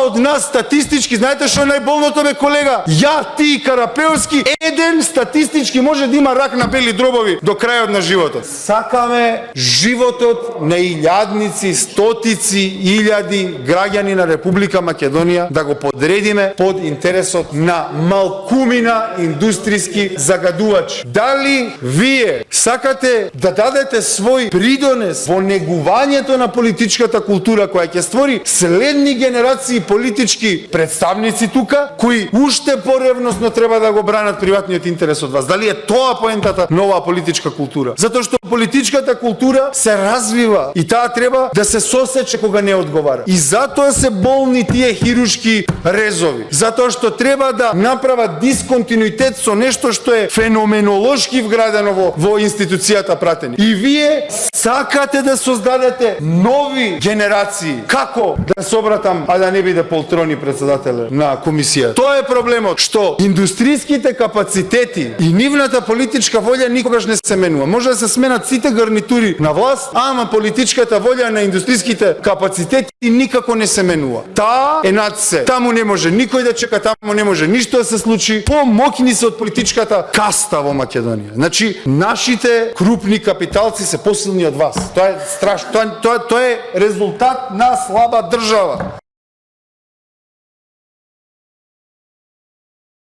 од нас статистички, знаете што е најболното бе колега? Ја, ти, Карапеовски, еден статистички може да има рак на бели дробови до крајот на животот. Сакаме животот на илјадници, стотици, илјади граѓани на Република Македонија да го подредиме под интересот на малкумина индустријски загадувачи. Дали вие сакате да дадете свој придонес во негувањето на политичката култура која ќе створи следни генерации политички представници тука, кои уште поревносно треба да го бранат приватниот интерес од вас? Дали е тоа поентата на оваа политичка култура? Затоа што политичката култура се развива и таа треба да се сосече кога не одговара. И затоа се болни тие хируршки резови. Затоа што треба да направат дисконтинуитет со нешто што е феноменолошки вградено во институцијата пратени. И вие сакате да создадете нови генерации. Како да собратам, а да не биде полтрони председател на комисија? Тоа е проблемот, што индустријските капацитети и нивната политичка волја никогаш не се менува. Може да се сменат сите гарнитури на власт, ама политичката волја на индустријските капацитети никако не се менува. Таа е над се. Таму не може никој да чека, таму не може ништо да се случи. Помокни се од политичката каста во Македонија. Значи, нашите крупни капиталци се посилни од вас. Тоа е страшно. Тоа е резултат на слаба држава.